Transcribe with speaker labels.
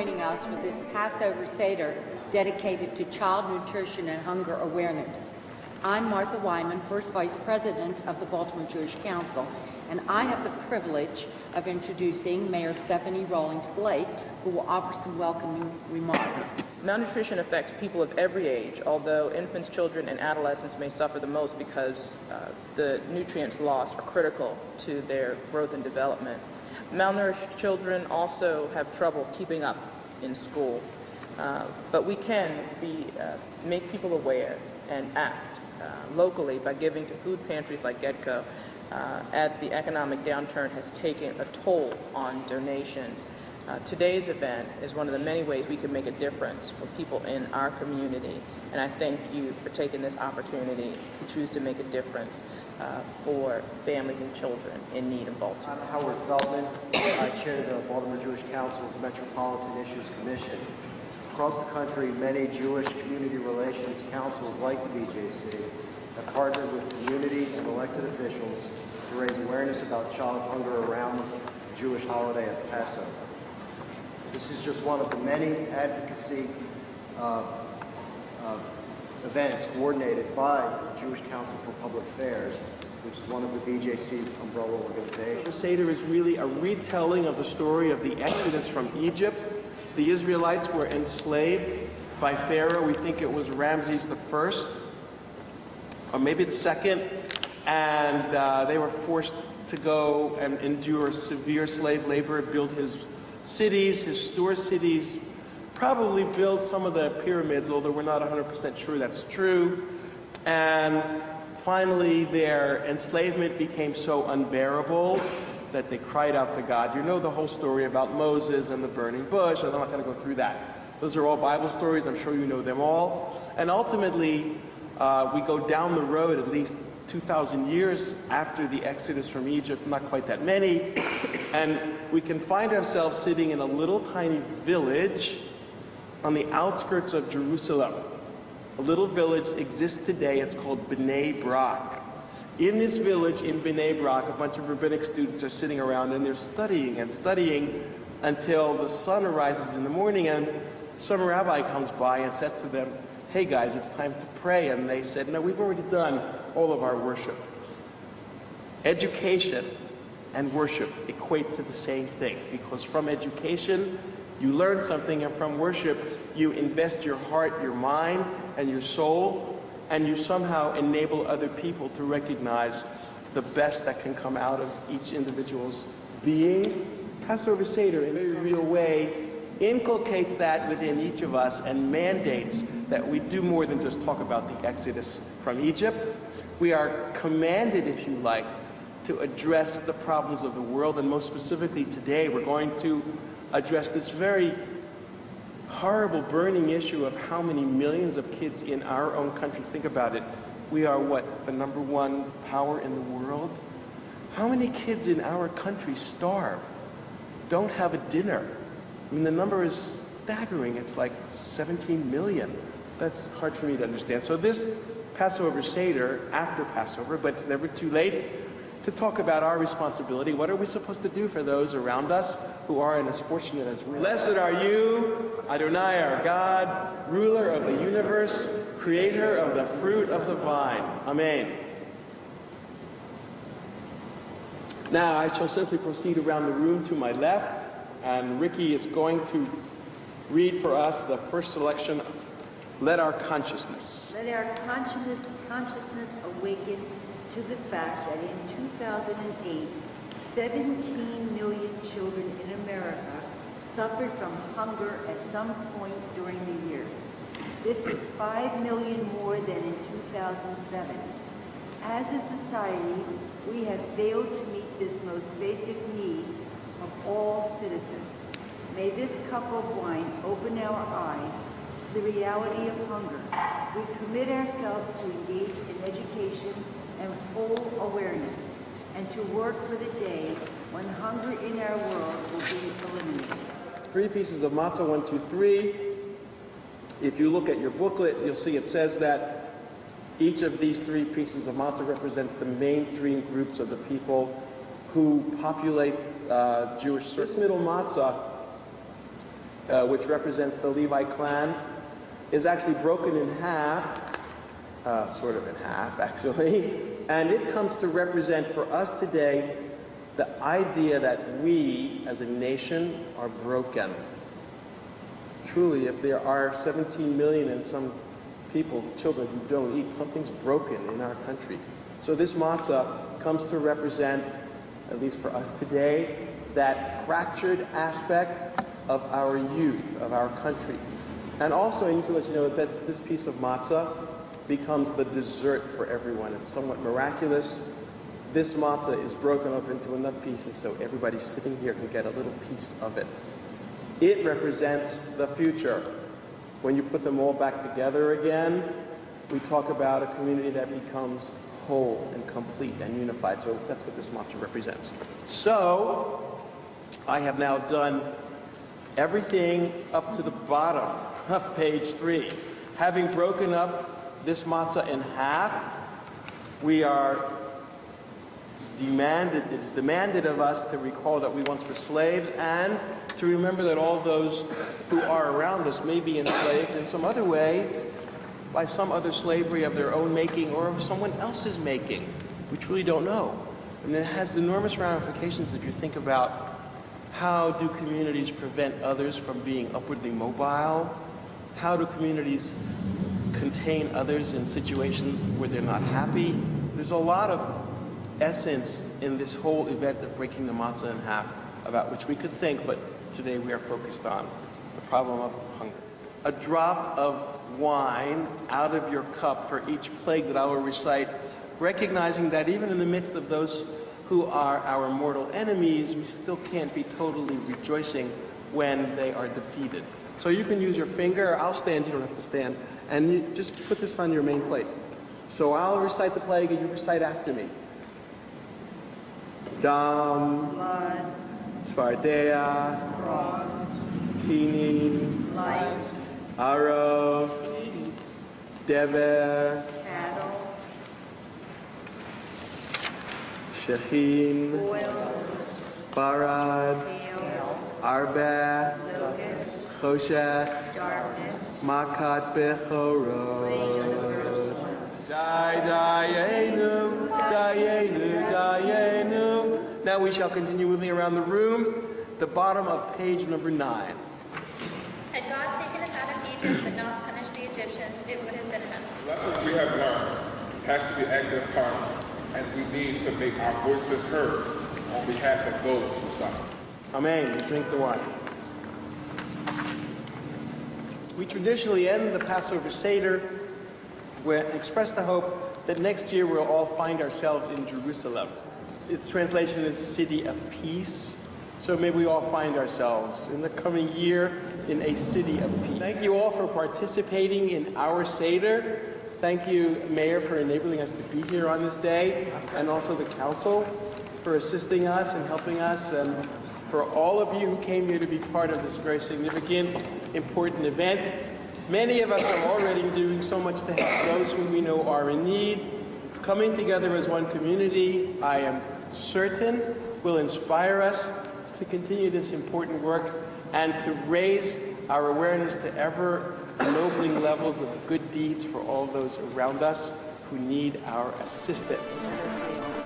Speaker 1: joining us for this Passover Seder dedicated to child nutrition and hunger awareness. I'm Martha Wyman, First Vice President of the Baltimore Jewish Council, and I have the privilege of introducing Mayor Stephanie Rawlings-Blake, who will offer some welcoming remarks.
Speaker 2: Malnutrition affects people of every age, although infants, children, and adolescents may suffer the most because the nutrients lost are critical to their growth and development. Malnourished children also have trouble keeping up in school, but we can make people aware and act locally by giving to food pantries like GEDCO, as the economic downturn has taken a toll on donations. Today's event is one of the many ways we can make a difference for people in our community, and I thank you for taking this opportunity to choose to make a difference for families and children in need in Baltimore.
Speaker 3: I'm Howard Feldman. I chair the Baltimore Jewish Council's Metropolitan Issues Commission. Across the country, many Jewish community relations councils like the BJC have partnered with community and elected officials to raise awareness about child hunger around the Jewish holiday of Passover. This is just one of the many advocacy events coordinated by the Jewish Council for Public Affairs, which is one of the BJC's umbrella organizations.
Speaker 4: The Seder is really a retelling of the story of the Exodus from Egypt. The Israelites were enslaved by Pharaoh. We think it was Ramses I, or maybe the second, and they were forced to go and endure severe slave labor, build his cities, his store cities, probably build some of the pyramids, although we're not 100% sure that's true. And finally, their enslavement became so unbearable that they cried out to God. You know the whole story about Moses and the burning bush, and I'm not going to go through that. Those are all Bible stories. I'm sure you know them all. And ultimately, we go down the road at least 2,000 years after the Exodus from Egypt, not quite that many, and we can find ourselves sitting in a little tiny village on the outskirts of Jerusalem. A little village exists today. It's called Bnei Brak. In this village, in Bnei Brak, a bunch of rabbinic students are sitting around and they're studying and studying until the sun arises in the morning, and some rabbi comes by and says to them, "Hey guys, it's time to pray." And they said, "No, we've already done all of our worship." Education and worship equate to the same thing, because from education you learn something, and from worship you invest your heart, your mind, and your soul, and you somehow enable other people to recognize the best that can come out of each individual's being. Passover Seder, in a very real way, inculcates that within each of us and mandates that we do more than just talk about the Exodus from Egypt. We are commanded, if you like, to address the problems of the world, and most specifically today we're going to address this very horrible burning issue of how many millions of kids in our own country. Think about it. We are what, the #1 power in the world? How many kids in our country starve, don't have a dinner? I mean, the number is staggering. It's like 17 million. That's hard for me to understand. So this Passover Seder, after Passover, but it's never too late to talk about our responsibility. What are we supposed to do for those around us who aren't as fortunate as we are? Blessed are you, Adonai our God, ruler of the universe, creator of the fruit of the vine. Amen. Now I shall simply proceed around the room to my left, and Rikki is going to read for us the first selection, Let Our Consciousness.
Speaker 5: Let our consciousness awaken to the fact that in 2008, 17 million children in America suffered from hunger at some point during the year. This is 5 million more than in 2007. As a society, we have failed to meet this most basic need of all citizens. May this cup of wine open our eyes to the reality of hunger. We commit ourselves to engage in education and full awareness, and to work for the day when hunger in our world will be eliminated.
Speaker 4: 3 pieces of matzah, 1, 2, 3. If you look at your booklet, you'll see it says that each of these 3 pieces of matzah represents the mainstream groups of the people who populate Jewish. This middle matzah which represents the Levi clan, is actually broken in half, sort of in half actually, and it comes to represent for us today the idea that we as a nation are broken. Truly, if there are 17 million and some people, children who don't eat, something's broken in our country. So this matzah comes to represent, at least for us today, that fractured aspect of our youth, of our country. And also, and you can let you know that this piece of matzah becomes the dessert for everyone. It's somewhat miraculous. This matzah is broken up into enough pieces so everybody sitting here can get a little piece of it. It represents the future. When you put them all back together again, we talk about a community that becomes whole and complete and unified. So that's what this matzah represents. So I have now done everything up to the bottom of page 3. Having broken up this matzah in half, we are demanded, it is demanded of us to recall that we once were slaves and to remember that all those who are around us may be enslaved in some other way by some other slavery of their own making or of someone else's making. We truly don't know. And it has enormous ramifications if you think about how do communities prevent others from being upwardly mobile? How do communities contain others in situations where they're not happy? There's a lot of essence in this whole event of breaking the matzah in half about which we could think, but today we are focused on the problem of hunger. A drop of wine out of your cup for each plague that I will recite, recognizing that even in the midst of those who are our mortal enemies, we still can't be totally rejoicing when they are defeated. So you can use your finger, I'll stand, you don't have to stand, and you just put this on your main plate. So I'll recite the plague and you recite after me. Dam,
Speaker 5: blood,
Speaker 4: Tzfardea,
Speaker 5: frost,
Speaker 4: Kinin,
Speaker 5: lice,
Speaker 4: Aro,
Speaker 5: beasts,
Speaker 4: Dever,
Speaker 5: cattle,
Speaker 4: Shechin,
Speaker 5: oil,
Speaker 4: Barad,
Speaker 5: hail,
Speaker 4: Arba,
Speaker 5: locust,
Speaker 4: Choshech,
Speaker 5: darkness,
Speaker 4: Makat Bechorot. Dayenu, Dayenu, Dayenu. Now we shall continue moving around the room. The bottom of page number 9.
Speaker 6: Had God taken us out of Egypt but not punished the Egyptians, it would have been enough.
Speaker 7: Lessons we have learned have to be acted upon, and we need to make our voices heard on behalf of those who suffer.
Speaker 4: Amen. Drink the wine. We traditionally end the Passover Seder and express the hope that next year we'll all find ourselves in Jerusalem. Its translation is City of Peace. So may we all find ourselves in the coming year in a city of peace. Thank you all for participating in our Seder. Thank you, Mayor, for enabling us to be here on this day, and also the Council for assisting us and helping us, and for all of you who came here to be part of this very significant, important event. Many of us are already doing so much to help those whom we know are in need. Coming together as one community, I am certain, will inspire us to continue this important work and to raise our awareness to ever ennobling levels of good deeds for all those around us who need our assistance.